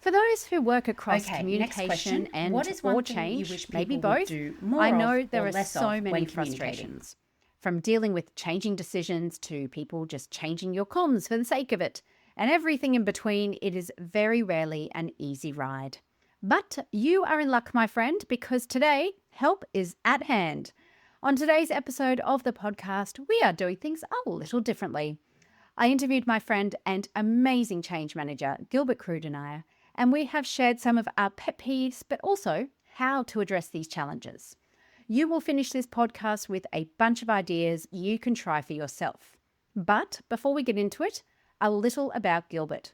For those who work across Okay, next communication question. and What is or one thing you change, wish maybe people would both, do more I know of there or are less so of many when communicating? frustrations. From dealing with changing decisions to people just changing your comms for the sake of it, and everything in between, it is very rarely an easy ride. But you are in luck, my friend, because today, help is at hand. On today's episode of the podcast, we are doing things a little differently. I interviewed my friend and amazing change manager, Gilbert Kruidenier, and we have shared some of our pet peeves, but also how to address these challenges. You will finish this podcast with a bunch of ideas you can try for yourself. But before we get into it, a little about Gilbert.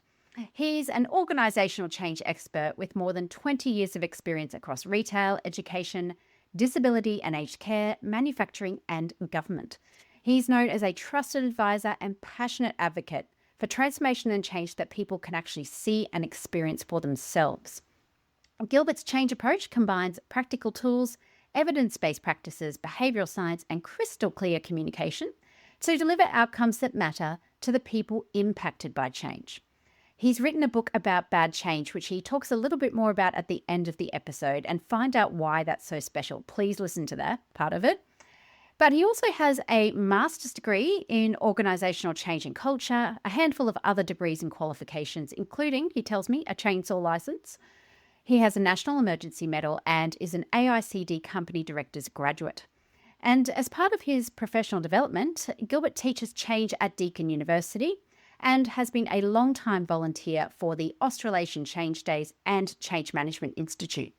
He's an organisational change expert with more than 20 years of experience across retail, education, disability and aged care, manufacturing and government. He's known as a trusted advisor and passionate advocate for transformation and change that people can actually see and experience for themselves. Gilbert's change approach combines practical tools, evidence-based practices, behavioural science, and crystal clear communication to deliver outcomes that matter to the people impacted by change. He's written a book about bad change, which he talks a little bit more about at the end of the episode, and find out why that's so special. Please listen to that part of it. But he also has a master's degree in organisational change and culture, a handful of other degrees and qualifications, including, he tells me, a chainsaw licence. He has a National Emergency Medal and is an AICD Company Director's graduate. And as part of his professional development, Gilbert teaches change at Deakin University and has been a long-time volunteer for the Australasian Change Days and Change Management Institute.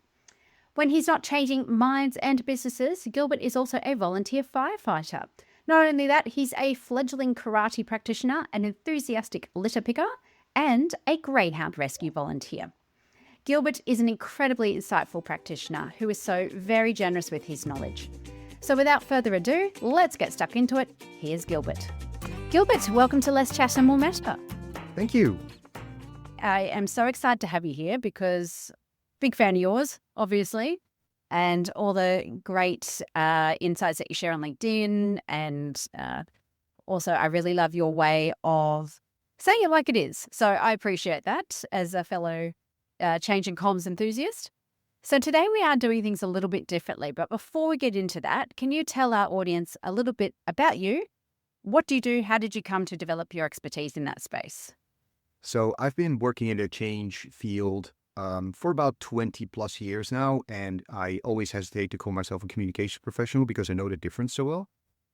When he's not changing minds and businesses, Gilbert is also a volunteer firefighter. Not only that, he's a fledgling karate practitioner, an enthusiastic litter picker, and a greyhound rescue volunteer. Gilbert is an incredibly insightful practitioner who is so very generous with his knowledge. So without further ado, let's get stuck into it. Here's Gilbert. Gilbert, welcome to Less Chat and More Matter. Thank you. I am so excited to have you here because big fan of yours, obviously, and all the great insights that you share on LinkedIn. And also, I really love your way of saying it like it is. So I appreciate that as a fellow change and comms enthusiast. So today we are doing things a little bit differently. But before we get into that, can you tell our audience a little bit about you? What do you do? How did you come to develop your expertise in that space? So I've been working in the change field for about 20 plus years now, and I always hesitate to call myself a communication professional because I know the difference so well.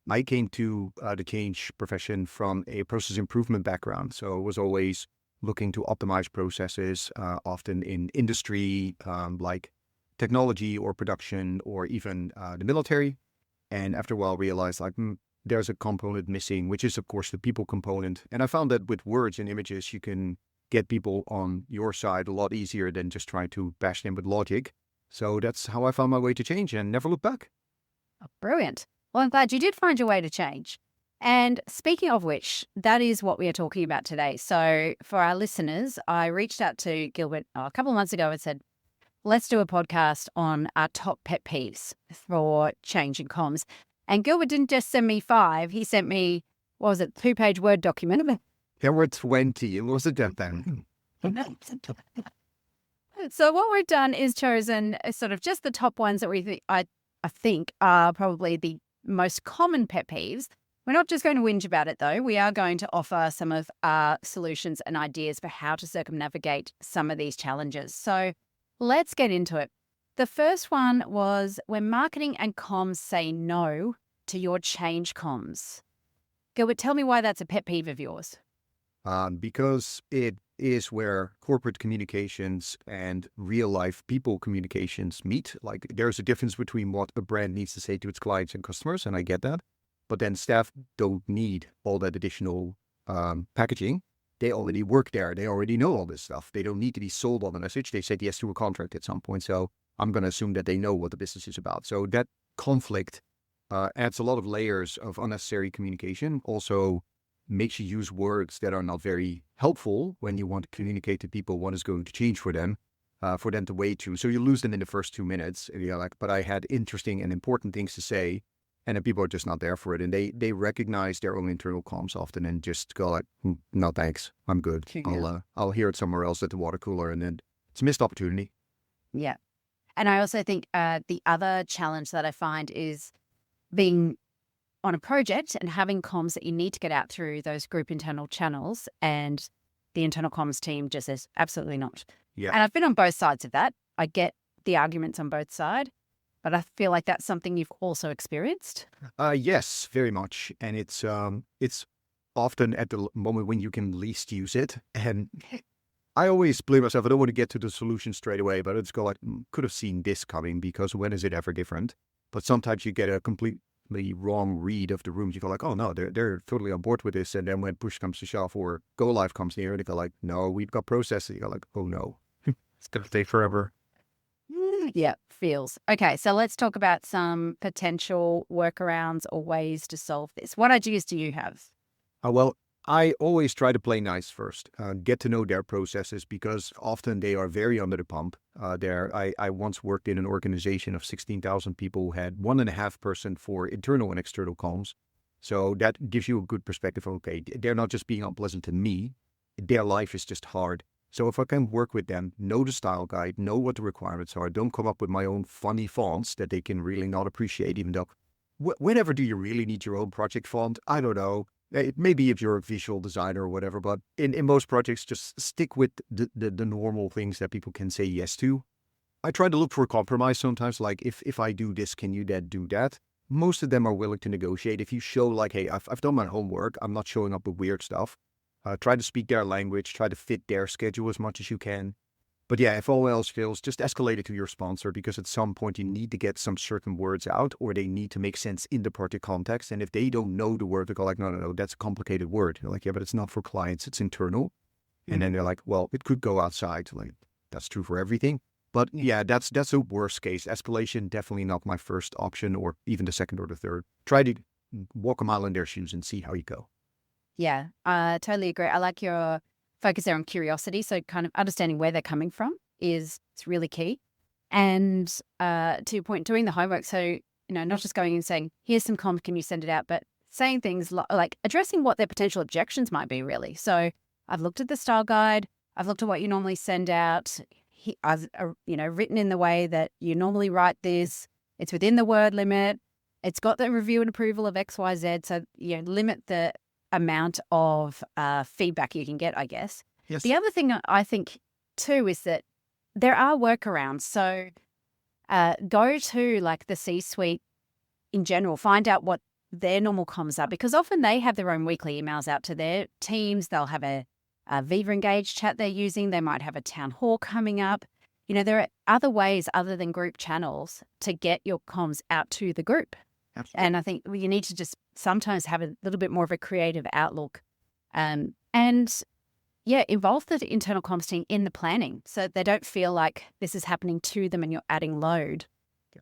I came to the change profession from a process improvement background, so I was always looking to optimize processes, often in industry, like technology or production or even the military. And after a while realized there's a component missing, which is of course the people component. And I found that with words and images, you can get people on your side a lot easier than just trying to bash them with logic. So that's how I found my way to change and never look back. Oh, brilliant. Well, I'm glad you did find your way to change. And speaking of which, that is what we are talking about today. So for our listeners, I reached out to Gilbert a couple of months ago and said, let's do a podcast on our top pet peeves for change and comms. And Gilbert didn't just send me 5. He sent me, 2-page Word document. There were 20. It was a death then. So what we've done is chosen sort of just the top ones that I think are probably the most common pet peeves. We're not just going to whinge about it, though. We are going to offer some of our solutions and ideas for how to circumnavigate some of these challenges. So let's get into it. The first one was when marketing and comms say no to your change comms. Gilbert, tell me why that's a pet peeve of yours. Because it is where corporate communications and real life people communications meet. Like there's a difference between what a brand needs to say to its clients and customers, and I get that. But then staff don't need all that additional packaging. They already work there. They already know all this stuff. They don't need to be sold on the message. They said yes to a contract at some point. So I'm going to assume that they know what the business is about. So that conflict adds a lot of layers of unnecessary communication. Also makes you use words that are not very helpful when you want to communicate to people what is going to change for them to wade through. So you lose them in the first 2 minutes. And you're like, but I had interesting and important things to say. And then people are just not there for it. And they recognize their own internal comms often and just go like, no, thanks. I'm good. Yeah. I'll hear it somewhere else at the water cooler. And then It's a missed opportunity. Yeah. And I also think the other challenge that I find is being on a project and having comms that you need to get out through those group internal channels, and the internal comms team just says, absolutely not. Yeah. And I've been on both sides of that. I get the arguments on both sides, but I feel like that's something you've also experienced. Yes, very much. And it's often at the moment when you can least use it. And I always blame myself. I don't want to get to the solution straight away, but it's go like, could have seen this coming, because when is it ever different? But sometimes you get a completely wrong read of the room. You go like, oh no, they're totally on board with this. And then when push comes to shove or go live comes near, they go like, no, we've got processes. You go like, oh no, it's gonna take forever. Yeah, feels. Okay, so let's talk about some potential workarounds or ways to solve this. What ideas do you have? Well, I always try to play nice first, get to know their processes, because often they are very under the pump. I once worked in an organization of 16,000 people who had 1.5 person for internal and external comms. So that gives you a good perspective of, okay, they're not just being unpleasant to me, their life is just hard. So if I can work with them, know the style guide, know what the requirements are, don't come up with my own funny fonts that they can really not appreciate, even though, whenever do you really need your own project font? I don't know. Maybe if you're a visual designer or whatever, but in most projects, just stick with the normal things that people can say yes to. I try to look for a compromise sometimes, like if I do this, can you then do that? Most of them are willing to negotiate. If you show like, hey, I've done my homework, I'm not showing up with weird stuff. Try to speak their language, try to fit their schedule as much as you can. But yeah, if all else fails, just escalate it to your sponsor, because at some point you need to get some certain words out, or they need to make sense in the project context. And if they don't know the word, they go like, no, that's a complicated word. You're like, yeah, but it's not for clients, it's internal. And then they're like, well, it could go outside. Like, that's true for everything. But yeah, that's a worst case. Escalation, definitely not my first option, or even the second or the third. Try to walk a mile in their shoes and see how you go. Yeah, I totally agree. I like your focus there on curiosity. So kind of understanding where they're coming from is it's really key. And to your point, doing the homework. So, not just going and saying, here's some comms, can you send it out? But saying things like addressing what their potential objections might be, really. So I've looked at the style guide. I've looked at what you normally send out. I've, written in the way that you normally write this. It's within the word limit. It's got the review and approval of X, Y, Z. So, limit the amount of feedback you can get, I guess. Yes. The other thing I think too is that there are workarounds. So go to like the C-suite in general, find out what their normal comms are, because often they have their own weekly emails out to their teams. They'll have a Viva Engage chat they're using. They might have a town hall coming up. There are other ways other than group channels to get your comms out to the group. Absolutely. And I think you need to just sometimes have a little bit more of a creative outlook. And yeah, involve the internal comms team in the planning so they don't feel like this is happening to them and you're adding load,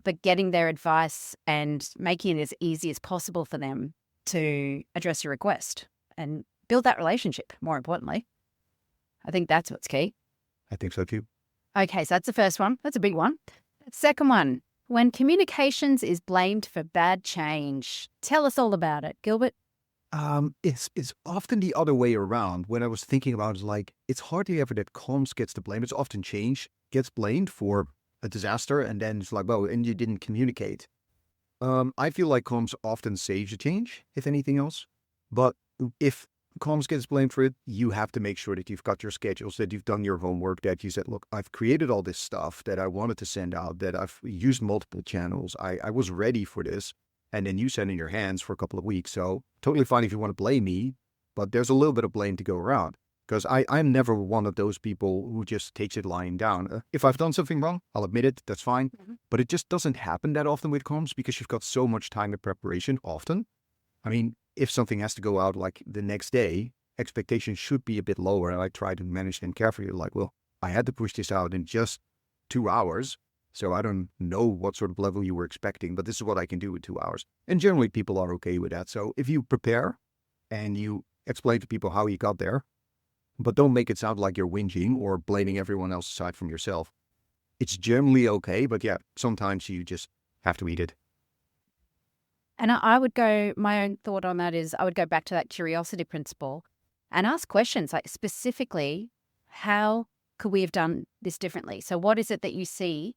but getting their advice and making it as easy as possible for them to address your request and build that relationship, more importantly. I think that's what's key. I think so too. Okay, so that's the first one. That's a big one. Second one, when communications is blamed for bad change. Tell us all about it, Gilbert. It's often the other way around. When I was thinking about it, like, it's hardly ever that comms gets the blame. It's often change gets blamed for a disaster, and then it's like, well, and you didn't communicate. I feel like comms often saves a change, if anything else. But if comms gets blamed for it, you have to make sure that you've got your schedules, that you've done your homework, that you said, look, I've created all this stuff that I wanted to send out, that I've used multiple channels. I was ready for this. And then you send in your hands for a couple of weeks. So totally fine if you want to blame me, but there's a little bit of blame to go around. Because I'm never one of those people who just takes it lying down. If I've done something wrong, I'll admit it, that's fine. Mm-hmm. But it just doesn't happen that often with comms because you've got so much time in preparation often. I mean, if something has to go out like the next day, expectations should be a bit lower. And I try to manage them carefully. Like, well, I had to push this out in just 2 hours. So I don't know what sort of level you were expecting, but this is what I can do with 2 hours. And generally people are okay with that. So if you prepare and you explain to people how you got there, but don't make it sound like you're whinging or blaming everyone else aside from yourself, it's generally okay. But yeah, sometimes you just have to eat it. And I would go, my own thought on that is I would go back to that curiosity principle and ask questions like specifically, how could we have done this differently? So what is it that you see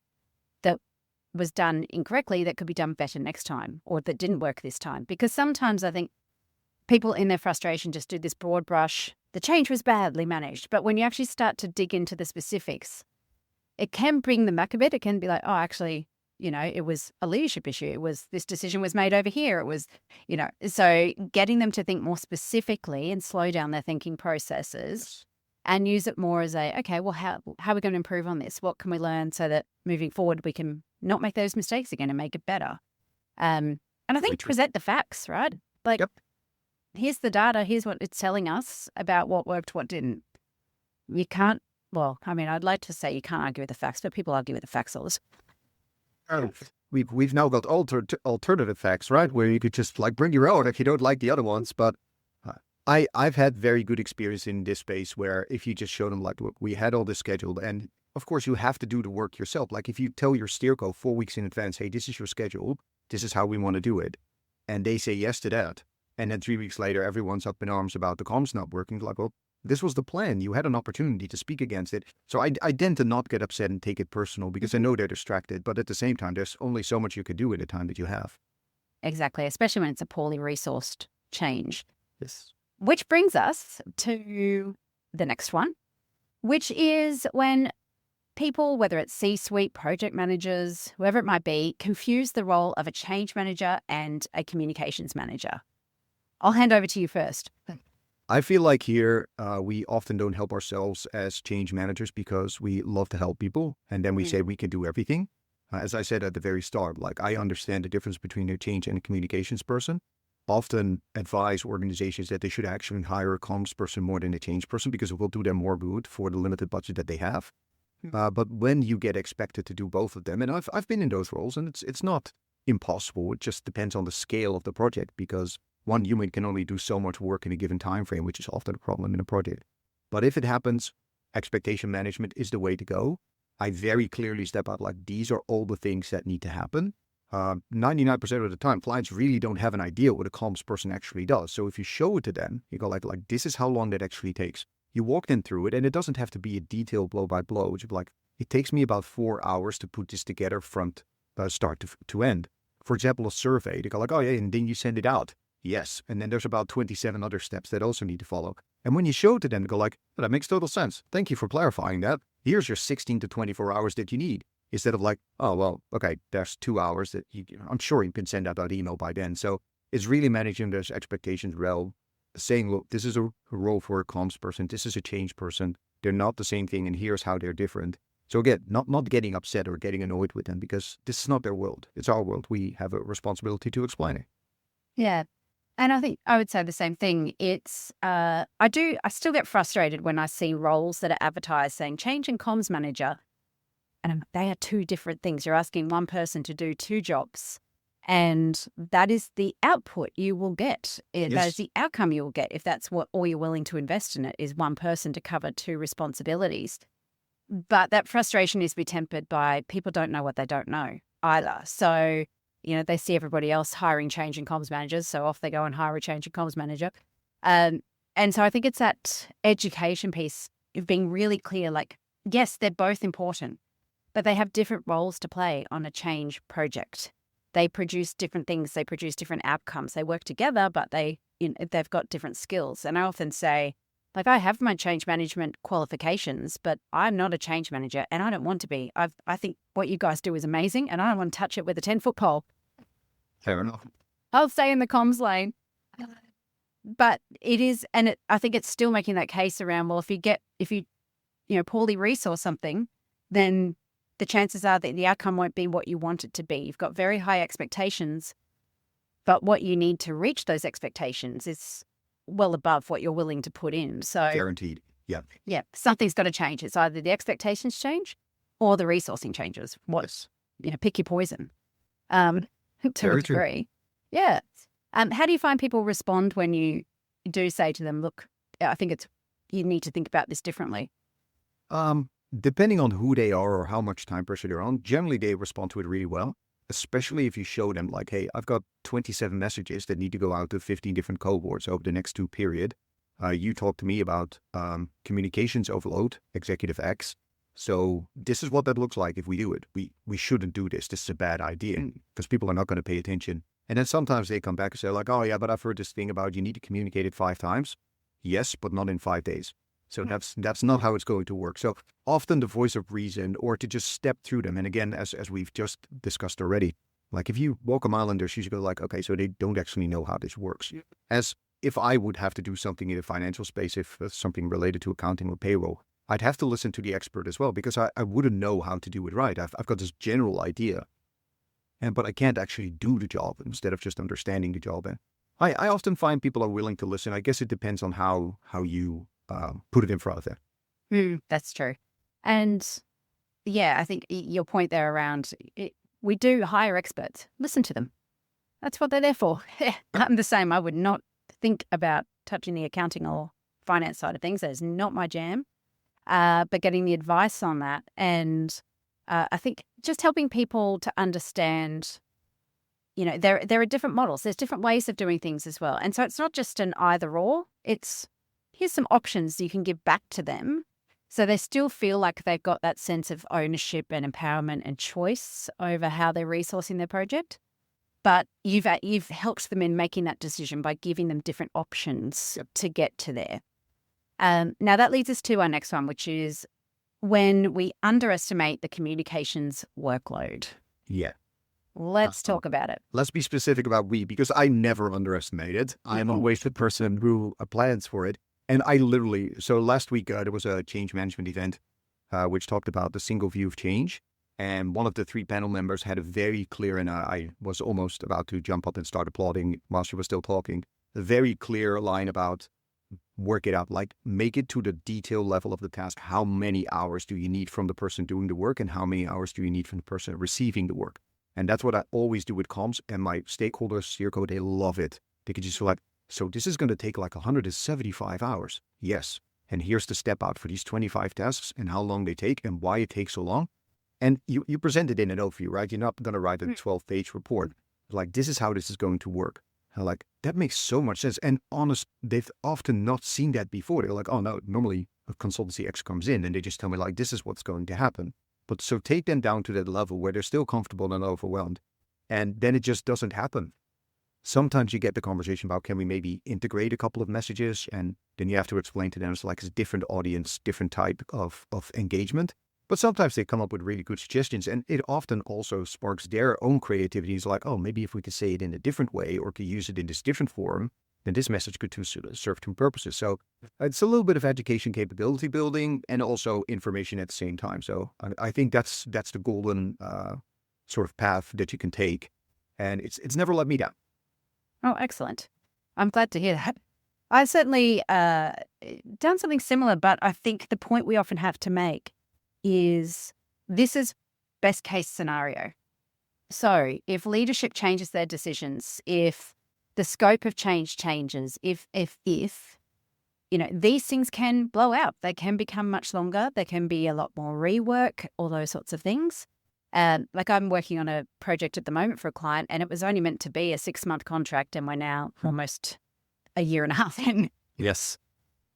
that was done incorrectly that could be done better next time, or that didn't work this time? Because sometimes I think people in their frustration just do this broad brush, the change was badly managed. But when you actually start to dig into the specifics, it can bring them back a bit. It can be like, oh, actually, it was a leadership issue. It was this decision was made over here. It was, so getting them to think more specifically and slow down their thinking processes and use it more as okay, well, how are we going to improve on this? What can we learn so that moving forward we can not make those mistakes again and make it better? And I think present the facts, right? Like, Yep. Here's the data. Here's what it's telling us about what worked, what didn't. You can't, well, I mean, I'd like to say you can't argue with the facts, but people argue with the facts all the time. We've now got alternative facts, right? Where you could just bring your own if you don't like the other ones. But I've had very good experience in this space where if you just show them look, we had all this scheduled, and of course you have to do the work yourself. Like if you tell your steerco 4 weeks in advance, hey, this is your schedule, this is how we want to do it, and they say yes to that, and then 3 weeks later everyone's up in arms about the comms not working. Like, well, this was the plan. You had an opportunity to speak against it. So I tend to not get upset and take it personal because I know they're distracted. But at the same time, there's only so much you could do in the time that you have. Exactly, especially when it's a poorly resourced change. Yes. Which brings us to the next one, which is when people, whether it's C-suite, project managers, whoever it might be, confuse the role of a change manager and a communications manager. I'll hand over to you first. I feel like here we often don't help ourselves as change managers because we love to help people. And then we say we can do everything. As I said at the very start, I understand the difference between a change and a communications person. Often advise organizations that they should actually hire a comms person more than a change person because it will do them more good for the limited budget that they have. But when you get expected to do both of them, and I've been in those roles, and it's not impossible. It just depends on the scale of the project because one human can only do so much work in a given time frame, which is often a problem in a project. But if it happens, expectation management is the way to go. I very clearly step out these are all the things that need to happen. 99% of the time, clients really don't have an idea what a comms person actually does. So if you show it to them, you go this is how long that actually takes. You walk them through it, and it doesn't have to be a detailed blow by blow. It's it takes me about 4 hours to put this together from start to end. For example, a survey, they go oh yeah, and then you send it out. Yes, and then there's about 27 other steps that also need to follow. And when you show it to them, they go oh, that makes total sense. Thank you for clarifying that. Here's your 16 to 24 hours that you need. Instead of oh, well, okay, there's 2 hours that I'm sure you can send out that email by then. So it's really managing those expectations well, saying, look, this is a role for a comms person. This is a change person. They're not the same thing. And here's how they're different. So again, not getting upset or getting annoyed with them because this is not their world. It's our world. We have a responsibility to explain it. Yeah. And I think I would say the same thing. It's, I still get frustrated when I see roles that are advertised saying change and comms manager. And they are two different things. You're asking one person to do two jobs. And that is the output you will get. That is the outcome you will get if that's what all you're willing to invest in it is one person to cover two responsibilities. But that frustration is to be tempered by people don't know what they don't know either. So, they see everybody else hiring change and comms managers. So off they go and hire a change and comms manager. And so I think it's that education piece of being really clear, yes, they're both important, but they have different roles to play on a change project. They produce different things. They produce different outcomes. They work together, but they've got different skills. And I often say, I have my change management qualifications, but I'm not a change manager and I don't want to be. I think what you guys do is amazing and I don't want to touch it with a 10-foot pole. Fair enough. I'll stay in the comms lane. But it is, and I think it's still making that case around, well, if you poorly resource something, then the chances are that the outcome won't be what you want it to be. You've got very high expectations, but what you need to reach those expectations is well above what you're willing to put in. So guaranteed. Yeah. Yeah. Something's got to change. It's either the expectations change or the resourcing changes. Pick your poison. To a degree. Yeah. How do you find people respond when you do say to them, look, I think you need to think about this differently? Depending on who they are or how much time pressure they're on, generally they respond to it really well, especially if you show them hey, I've got 27 messages that need to go out to 15 different cohorts over the next 2 periods. You talked to me about communications overload, executive X. So this is what that looks like if we do it. We shouldn't do this. This is a bad idea because people are not going to pay attention. And then sometimes they come back and say like, oh yeah, but I've heard this thing about you need to communicate it 5 times. Yes, but not in 5 days. So that's not how it's going to work. So often the voice of reason, or to just step through them. And again, as we've just discussed already, like if you walk a mile in their shoes, you go like, okay, so they don't actually know how this works. As if I would have to do something in the financial space, if something related to accounting or payroll, I'd have to listen to the expert as well, because I wouldn't know how to do it right. I've got this general idea, but I can't actually do the job instead of just understanding the job. And I often find people are willing to listen. I guess it depends on how you put it in front of them. That's true. And yeah, I think your point there around we do hire experts. Listen to them. That's what they're there for. I'm the same. I would not think about touching the accounting or finance side of things. That is not my jam. But getting the advice on that, and I think just helping people to understand, there are different models. There's different ways of doing things as well. And so it's not just an either or. It's here's some options you can give back to them, so they still feel like they've got that sense of ownership and empowerment and choice over how they're resourcing their project. But you've helped them in making that decision by giving them different options to get to there. Now that leads us to our next one, which is when we underestimate the communications workload. Yeah. Let's talk about it. Let's be specific about because I never underestimate it. I am always the person who plans for it. And I literally, so last week there was a change management event which talked about the single view of change. And one of the 3 panel members had a very clear, and I was almost about to jump up and start applauding while she was still talking, a very clear line about work it out, like make it to the detail level of the task. How many hours do you need from the person doing the work, and how many hours do you need from the person receiving the work? And that's what I always do with comms, and my stakeholders, Circo, they love it. They could just like, so this is going to take like 175 hours. Yes. And here's the step out for these 25 tasks and how long they take and why it takes so long. And you present it in an overview, right? You're not going to write a 12-page report. Like, this is how this is going to work. And like, that makes so much sense. And honest, they've often not seen that before. They're like, oh no, normally a consultancy X comes in and they just tell me like, this is what's going to happen. But so take them down to that level where they're still comfortable and overwhelmed. And then it just doesn't happen. Sometimes you get the conversation about, can we maybe integrate a couple of messages? And then you have to explain to them, it's like it's a different audience, different type of engagement. But sometimes they come up with really good suggestions, and it often also sparks their own creativity. It's like, oh, maybe if we could say it in a different way or could use it in this different form, then this message could serve 2 purposes. So it's a little bit of education capability building and also information at the same time. So I think that's the golden sort of path that you can take. And it's never let me down. Oh, excellent. I'm glad to hear that. I've certainly done something similar, but I think the point we often have to make is this is best case scenario. So if leadership changes their decisions, if the scope of change changes, if these things can blow out, they can become much longer, there can be a lot more rework, all those sorts of things. Like I'm working on a project at the moment for a client, and it was only meant to be a 6-month contract, and we're now almost a year and a half in. Yes.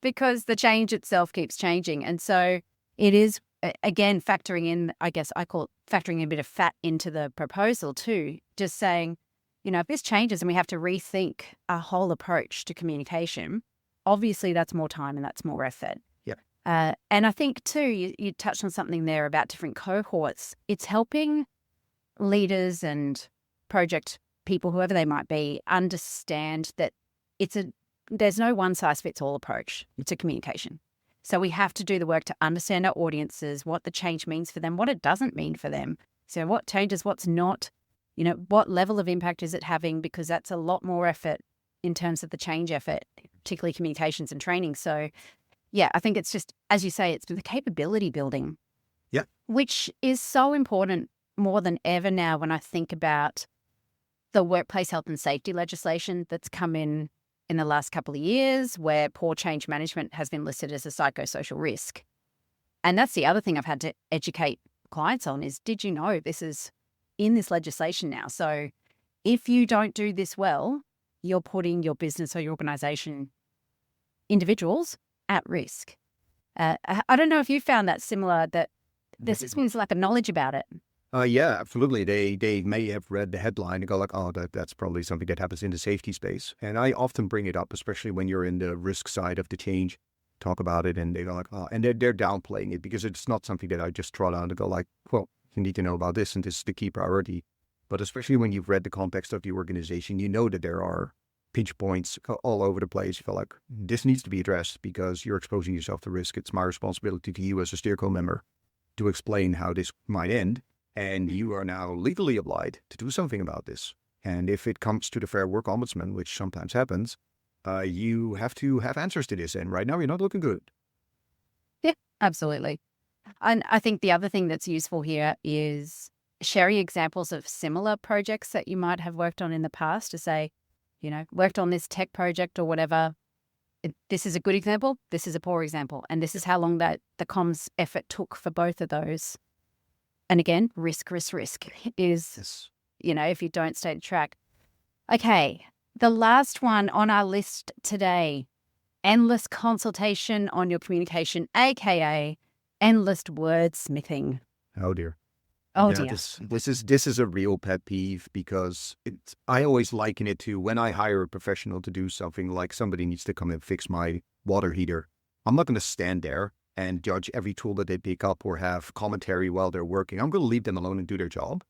Because the change itself keeps changing. And so it is, again, factoring in, I guess I call it factoring a bit of fat into the proposal too, just saying, if this changes and we have to rethink our whole approach to communication, obviously that's more time and that's more effort. Yeah. And I think too, you touched on something there about different cohorts. It's helping leaders and project people, whoever they might be, understand that there's no one size fits all approach to communication. So we have to do the work to understand our audiences, what the change means for them, what it doesn't mean for them. So what changes, what's not, what level of impact is it having, because that's a lot more effort in terms of the change effort, particularly communications and training. So yeah, I think it's just, as you say, it's the capability building. Yeah. Which is so important more than ever now when I think about the workplace health and safety legislation that's come in the last couple of years, where poor change management has been listed as a psychosocial risk. And that's the other thing I've had to educate clients on is, did you know this is in this legislation now? So if you don't do this well, you're putting your business or your organization individuals at risk. I don't know if you found that similar, that there's just like a knowledge about it. Yeah, absolutely. They may have read the headline and go like, oh, that's probably something that happens in the safety space. And I often bring it up, especially when you're in the risk side of the change, talk about it, and they go like, oh, and they're downplaying it because it's not something that I just trot out and go like, well, you need to know about this, and this is the key priority. But especially when you've read the context of the organization, you know that there are pinch points all over the place. You feel like this needs to be addressed because you're exposing yourself to risk. It's my responsibility to you as a steerco member to explain how this might end. And you are now legally obliged to do something about this. And if it comes to the Fair Work Ombudsman, which sometimes happens, you have to have answers to this. And right now, you're not looking good. Yeah, absolutely. And I think the other thing that's useful here is sharing examples of similar projects that you might have worked on in the past, to say, worked on this tech project or whatever. This is a good example. This is a poor example. And this is how long that the comms effort took for both of those. And again, risk is, Yes. if you don't stay to track. Okay, the last one on our list today, endless consultation on your communication, aka endless wordsmithing. Oh dear. Oh Yeah, dear. this is a real pet peeve because I always liken it to when I hire a professional to do something, like somebody needs to come and fix my water heater. I'm not going to stand there and judge every tool that they pick up or have commentary while they're working. I'm going to leave them alone and do their job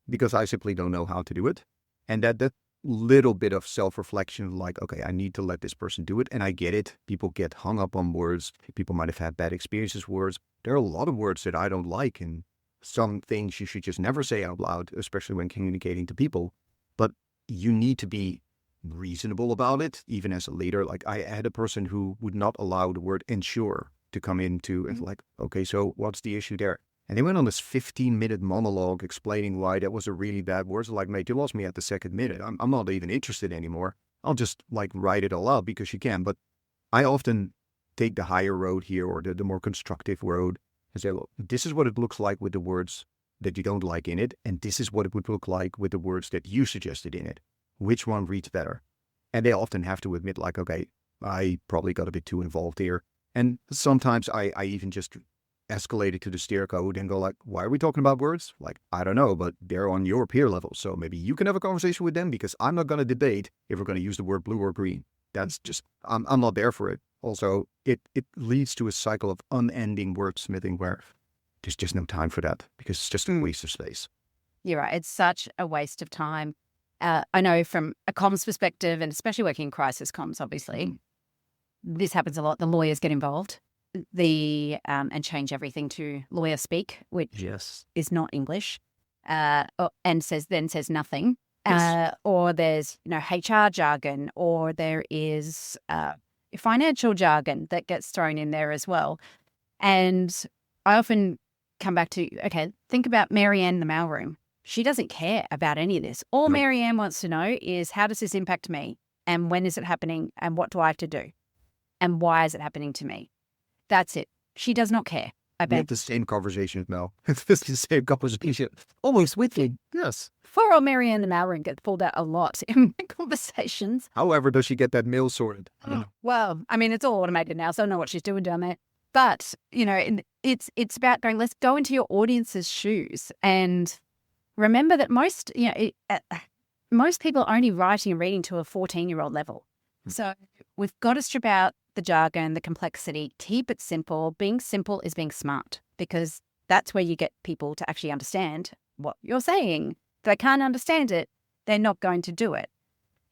because I simply don't know how to do it. And that little bit of self-reflection, like, okay, I need to let this person do it. And I get it. People get hung up on words. People might have had bad experiences with words. There are a lot of words that I don't like, and some things you should just never say out loud, especially when communicating to people. But you need to be reasonable about it, even as a leader. Like, I had a person who would not allow the word ensure to come into, and like, okay, so what's the issue there? And they went on this 15-minute monologue explaining why that was a really bad word. So like, mate, you lost me at the second minute. I'm not even interested anymore. I'll just like write it all out because you can. But I often take the higher road here, or the more constructive road, and say, look, this is what it looks like with the words that you don't like in it. And this is what it would look like with the words that you suggested in it. Which one reads better? And they often have to admit, like, okay, I probably got a bit too involved here. And sometimes I even just escalate it to the steer code and go like, why are we talking about words? Like, I don't know, but they're on your peer level. So maybe you can have a conversation with them, because I'm not going to debate if we're going to use the word blue or green. That's just, I'm not there for it. Also, it leads to a cycle of unending wordsmithing where there's just no time for that because it's just a waste of space. You're right. It's such a waste of time. I know from a comms perspective, and especially working in crisis comms, obviously, this happens a lot. The lawyers get involved, and change everything to lawyer speak, which is not English, and says nothing. Yes. Or there's HR jargon, or there is financial jargon that gets thrown in there as well. And I often come back to, okay, think about Marianne in the mailroom. She doesn't care about any of this. All Marianne wants to know is, how does this impact me? And when is it happening? And what do I have to do? And why is it happening to me? That's it. She does not care. We have the same conversation with Mel. It's the same conversation. Almost with you. Yes. Poor old Marianne in the mailroom gets pulled out a lot in conversations. However, does she get that mail sorted? Well, I mean, it's all automated now, so I don't know what she's doing down there. But, it's about going, let's go into your audience's shoes and remember that most people are only writing and reading to a 14-year-old level. So we've got to strip out the jargon, the complexity, keep it simple. Being simple is being smart, because that's where you get people to actually understand what you're saying. If they can't understand it, they're not going to do it.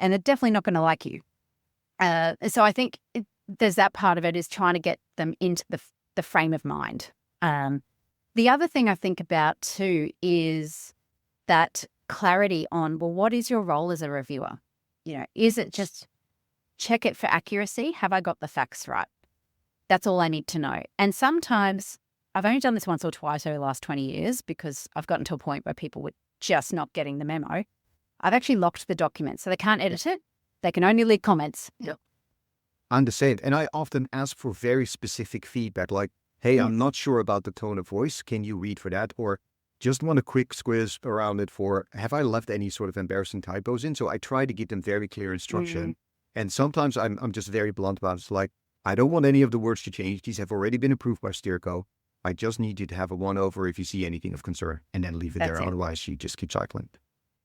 And they're definitely not going to like you. So I think there's that part of it, is trying to get them into the frame of mind. The other thing I think about too is that clarity on, well, what is your role as a reviewer? Is it just check it for accuracy? Have I got the facts right? That's all I need to know. And sometimes, I've only done this once or twice over the last 20 years because I've gotten to a point where people were just not getting the memo. I've actually locked the document so they can't edit it. They can only leave comments. Yep. I'm the same. And I often ask for very specific feedback, like, hey, I'm not sure about the tone of voice. Can you read for that? Or just want a quick squiz around it for, have I left any sort of embarrassing typos in? So I try to give them very clear instruction. And sometimes I'm just very blunt about it. It's like, I don't want any of the words to change. These have already been approved by Steerco. I just need you to have a one over if you see anything of concern, and then leave it That's there. it. Otherwise, you just keep cycling.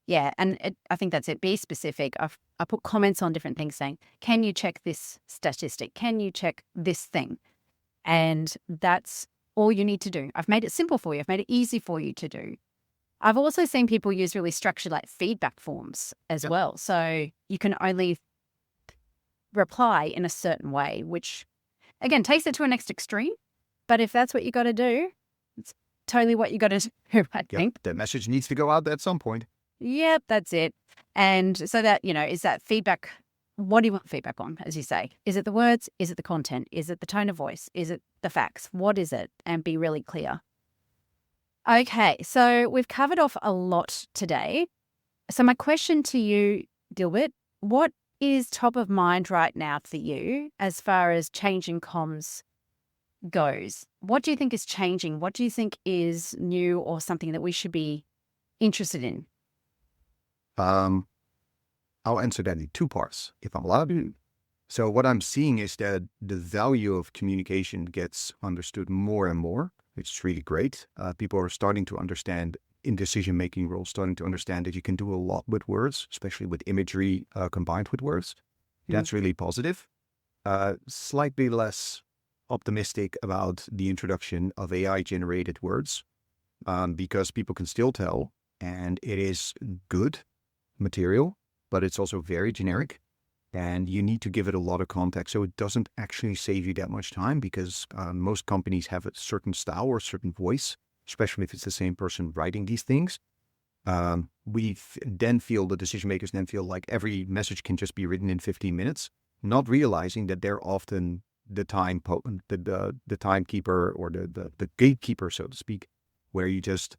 Yeah, and I think that's it. Be specific. I put comments on different things saying, can you check this statistic? Can you check this thing? And that's all you need to do. I've made it simple for you. I've made it easy for you to do. I've also seen people use really structured like feedback forms as well. So you can only reply in a certain way, which again takes it to a next extreme. But if that's what you got to do, it's totally what you got to do, I think. The message needs to go out at some point. Yep, that's it. And so that, is that feedback. What do you want feedback on, as you say? Is it the words? Is it the content? Is it the tone of voice? Is it the facts? What is it? And be really clear. Okay, so we've covered off a lot today. So my question to you, Gilbert, what is top of mind right now for you as far as changing comms goes? What do you think is changing? What do you think is new or something that we should be interested in? I'll answer that in two parts, if I'm allowed. So what I'm seeing is that the value of communication gets understood more and more. It's really great. People are starting to understand in decision-making roles, starting to understand that you can do a lot with words, especially with imagery combined with words. That's really positive. Slightly less optimistic about the introduction of AI-generated words because people can still tell, and it is good material, but it's also very generic, and you need to give it a lot of context. So it doesn't actually save you that much time because most companies have a certain style or a certain voice, especially if it's the same person writing these things. The decision makers then feel like every message can just be written in 15 minutes, not realizing that they're often the timekeeper or the gatekeeper, so to speak, where you just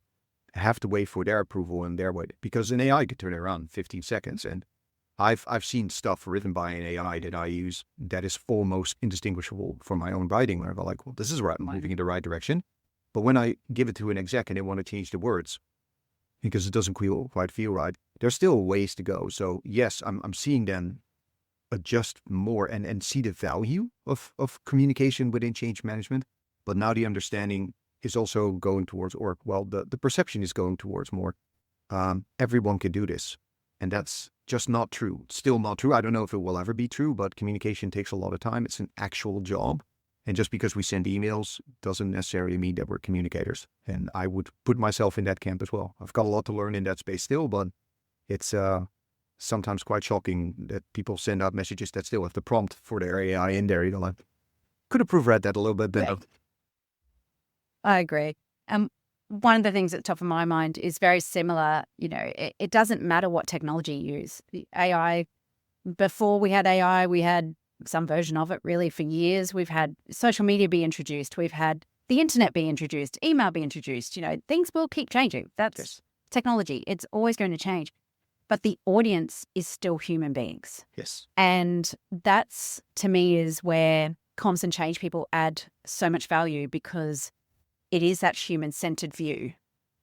have to wait for their approval and their way, because an AI could turn it around in 15 seconds. And I've seen stuff written by an AI that I use that is almost indistinguishable from my own writing, where I'm like, well, this is right, I'm moving in the right direction. But when I give it to an exec and they want to change the words because it doesn't quite feel right, there's still ways to go. So yes, I'm seeing them adjust more and see the value of communication within change management. But now the understanding is also going towards, the perception is going towards more. Everyone can do this. And that's just not true. It's still not true. I don't know if it will ever be true, but communication takes a lot of time. It's an actual job. And just because we send emails doesn't necessarily mean that we're communicators. And I would put myself in that camp as well. I've got a lot to learn in that space still, but it's sometimes quite shocking that people send out messages that still have the prompt for their AI in there. Could have proofread that a little bit better. I agree. One of the things that's top of my mind is very similar. It doesn't matter what technology you use. The AI, before we had AI, we had some version of it really for years. We've had social media be introduced. We've had the internet be introduced, email be introduced. Things will keep changing. That's technology. It's always going to change. But the audience is still human beings. Yes. And that's, to me, is where comms and change people add so much value, because it is that human-centered view.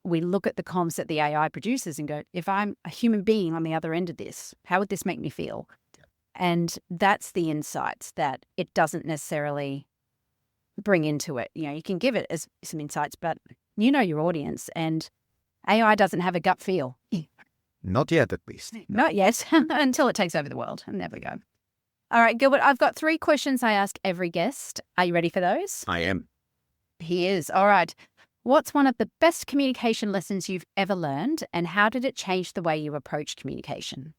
We look at the comms that the AI produces and go, if I'm a human being on the other end of this, how would this make me feel? Yeah. And that's the insights that it doesn't necessarily bring into it. You can give it as some insights, but your audience, and AI doesn't have a gut feel. Not yet, at least. Not yet, until it takes over the world. And there we go. All right, Gilbert, I've got 3 questions I ask every guest. Are you ready for those? I am. He is. All right. What's one of the best communication lessons you've ever learned, and how did it change the way you approach communication?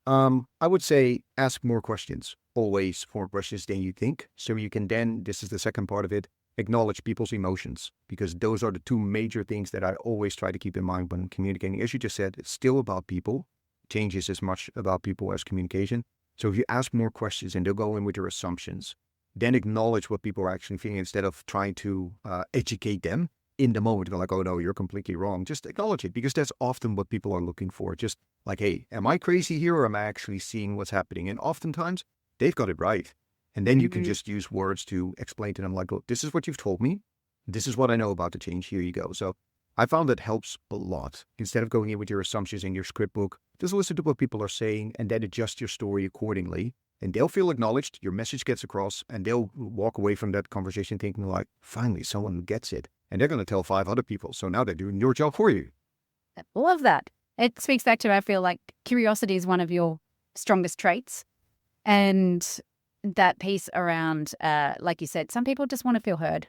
I would say ask more questions, always more questions than you think. So you can then, this is the second part of it, acknowledge people's emotions, because those are the 2 major things that I always try to keep in mind when communicating. As you just said, it's still about people. Change is as much about people as communication. So if you ask more questions and they'll go in with your assumptions, then acknowledge what people are actually feeling instead of trying to educate them in the moment. They're like, oh no, you're completely wrong. Just acknowledge it, because that's often what people are looking for. Just like, hey, am I crazy here, or am I actually seeing what's happening? And oftentimes they've got it right. And then you can just use words to explain to them, like, look, this is what you've told me. This is what I know about the change. Here you go. So I found that helps a lot. Instead of going in with your assumptions in your script book, just listen to what people are saying and then adjust your story accordingly. and they'll feel acknowledged, your message gets across, and they'll walk away from that conversation thinking like, finally, someone gets it. And they're going to tell 5 other people. So now they're doing your job for you. Love that. It speaks back to, I feel like curiosity is one of your strongest traits. And that piece around, like you said, some people just want to feel heard.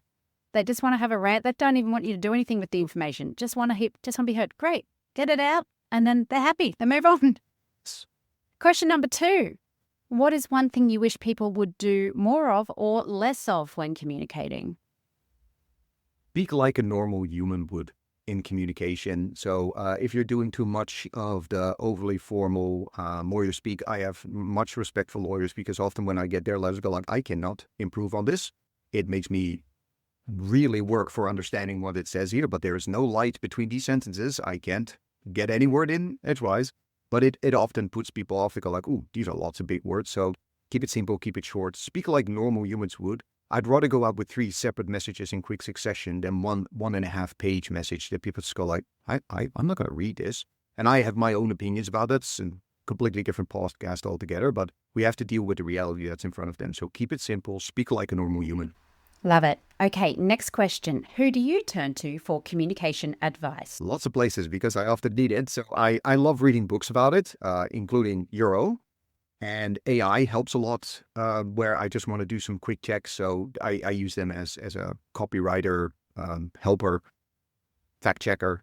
They just want to have a rant. They don't even want you to do anything with the information. Just want to be heard. Great. Get it out. And then they're happy. They move on. Question number 2. What is one thing you wish people would do more of or less of when communicating? Speak like a normal human would in communication. So if you're doing too much of the overly formal lawyer speak, I have much respect for lawyers because often when I get their letters, go like, I cannot improve on this. It makes me really work for understanding what it says here, but there is no light between these sentences. I can't get any word in edgewise, but it often puts people off. They go like, ooh, these are lots of big words. So keep it simple, keep it short, speak like normal humans would. I'd rather go out with 3 separate messages in quick succession than one 1.5-page message that people just go like, I'm not going to read this. And I have my own opinions about it. It's a completely different podcast altogether, but we have to deal with the reality that's in front of them. So keep it simple, speak like a normal human. Love it. Okay, next question. Who do you turn to for communication advice? Lots of places because I often need it. So I love reading books about it, including Euro. And AI helps a lot where I just want to do some quick checks. So I use them as a copywriter, helper, fact checker.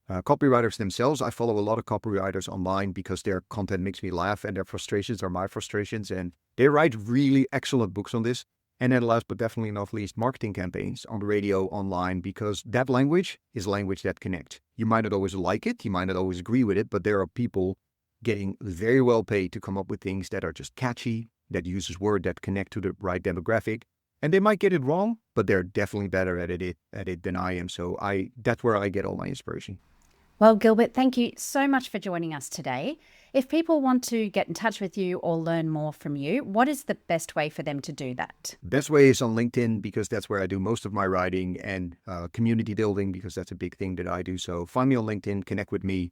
Copywriters themselves, I follow a lot of copywriters online because their content makes me laugh and their frustrations are my frustrations. And they write really excellent books on this. And then last but definitely not least, marketing campaigns on the radio, online, because that language is language that connects. You might not always like it, you might not always agree with it, but there are people getting very well paid to come up with things that are just catchy, that uses words that connect to the right demographic. And they might get it wrong, but they're definitely better at it than I am. So that's where I get all my inspiration. Well, Gilbert, thank you so much for joining us today. If people want to get in touch with you or learn more from you, what is the best way for them to do that? Best way is on LinkedIn because that's where I do most of my writing, and community building because that's a big thing that I do. So find me on LinkedIn, connect with me.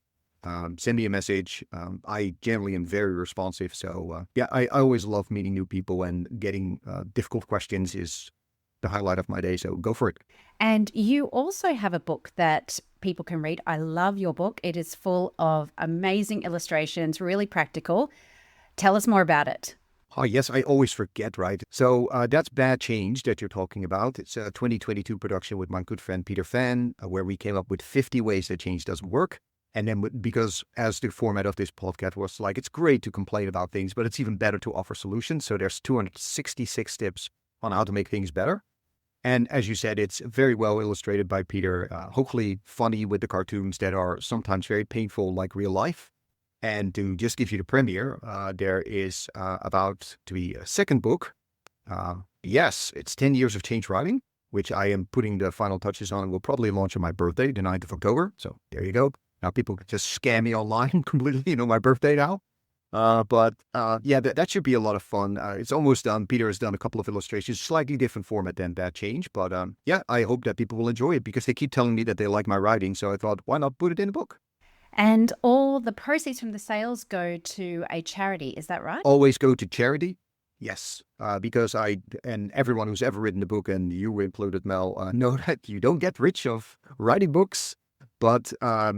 Send me a message. I generally am very responsive. So I always love meeting new people, and getting difficult questions is the highlight of my day. So go for it. And you also have a book that people can read. I love your book. It is full of amazing illustrations, really practical. Tell us more about it. Oh, yes, I always forget, right? So that's Bad Change that you're talking about. It's a 2022 production with my good friend Peter Fan, where we came up with 50 ways that change doesn't work. And then because as the format of this podcast was like, it's great to complain about things, but it's even better to offer solutions. So there's 266 tips on how to make things better. And as you said, it's very well illustrated by Peter, hopefully funny with the cartoons that are sometimes very painful like real life. And to just give you the premiere, there is about to be a second book. Yes, it's 10 years of change writing, which I am putting the final touches on and will probably launch on my birthday, the 9th of October. So there you go. Now people can just scam me online completely, my birthday now. But that should be a lot of fun. It's almost done. Peter has done a couple of illustrations, slightly different format than Bad Change. But I hope that people will enjoy it because they keep telling me that they like my writing. So I thought, why not put it in a book? And all the proceeds from the sales go to a charity. Is that right? Always go to charity. Yes, because and everyone who's ever written a book, and you included, Mel, know that you don't get rich of writing books. But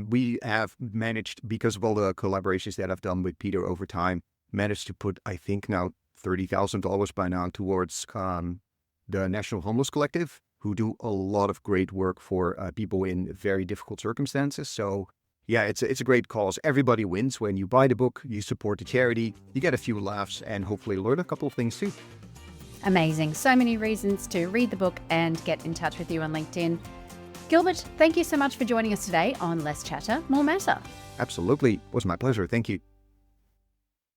we have managed, because of all the collaborations that I've done with Peter over time, managed to put, I think now, $30,000 by now towards the National Homeless Collective, who do a lot of great work for people in very difficult circumstances. So yeah, it's a great cause. Everybody wins. When you buy the book, you support the charity, you get a few laughs, and hopefully learn a couple of things too. Amazing. So many reasons to read the book and get in touch with you on LinkedIn. Gilbert, thank you so much for joining us today on Less Chatter, More Matter. Absolutely. It was my pleasure. Thank you.